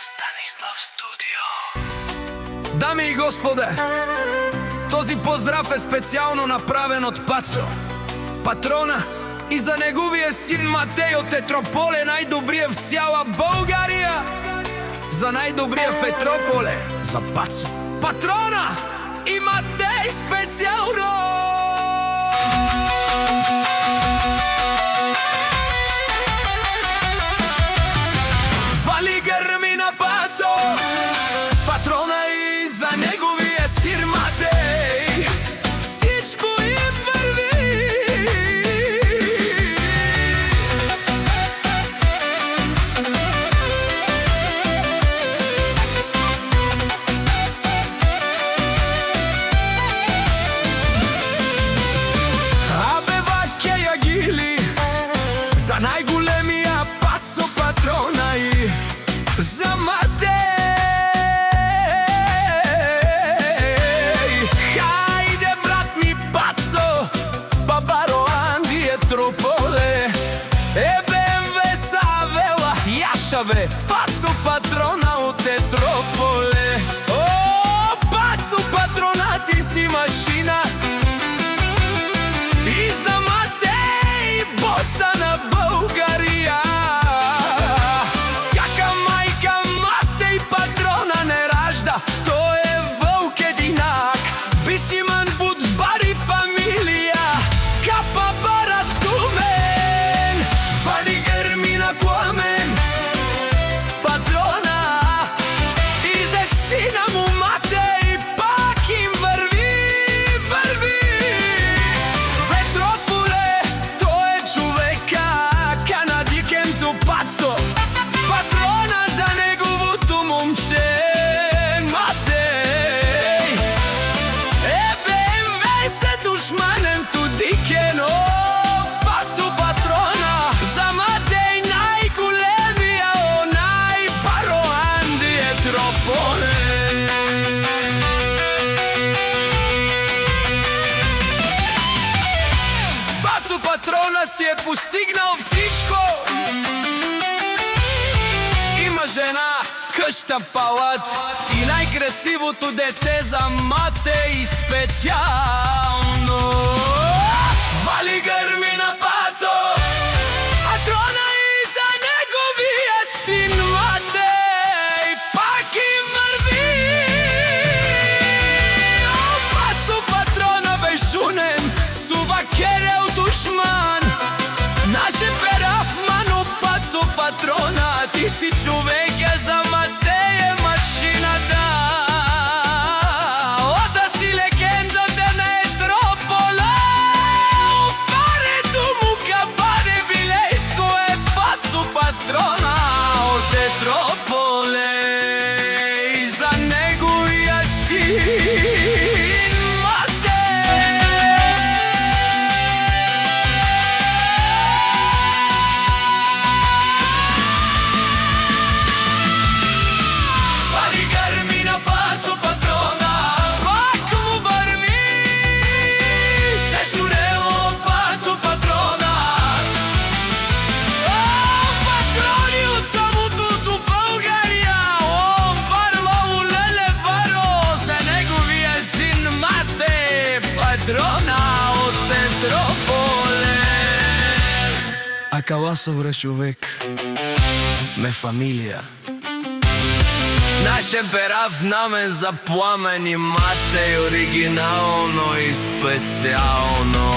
Станислав Студио. Дами и господе, този поздрав е специјално направен од Пацо, патрона, и за неговиот син Матеј од Тетрополе, најдобриот в цяла Българија. За најдобриот в Тетрополе, за Пацо, патрона и Матеј специјално. Вали грми на Пацо, патрона, и за неговиот син Матеј. Всичко им върви. Абе, ваке ја гили за најголемија Пацо, патрона, и за Матеј. Хајде, брат ми Пацо, бабаро Анди е Трополе. БМВ Савела, Јашаве, Пацо, патрона од Тетрополе. О, Пацо, патрона, ти си машина. И за Матеј, боса на Българија. Сјака мајка Матеј, патрона, не ражда, тој е вълк единак. Бисиман Будбар и фамилија, капа барат тумен. Вали грми на Пламен, патрона, и за сина му Матеј пак им върви. Ветрополе, тој е човека, канадикенто Пацо, патрона, за неговото момче Матеј. БМВ се душманенто дикено, Пацо, патрона, за Матеј најголемија, онај баро Анди е Трополе. Пацо, патрона, си е постигнал всичко. Има жена, къща, палат и најкрасивото дете за Матеј специјално. Вали грми на Пацо, патрона, и за неговия син Матеј пак им върви. О, Пацо, патрона, бе шунен, сува керел душман. Наше перав мано, Пацо, патрона, ти си човека, за Матеј е машината. Ода си легендата на Трополе. Парето му кабаде билејско е Пацо, патрона од Тетрополе. И за неговија син Матеј. Вали грми на Пацо, патрона, пак му върви. Тежурело Пацо, патрона. О, патрони од самото до Българија. О, барва улеле баро, за неговија син Матеј, патрона од Тетрополе. А каласов човек, ме фамилија. Наше перав намен за Пламен и Матеј, оригинално и специјално.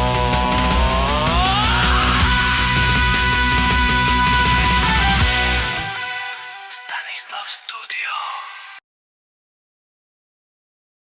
Станислав Студио.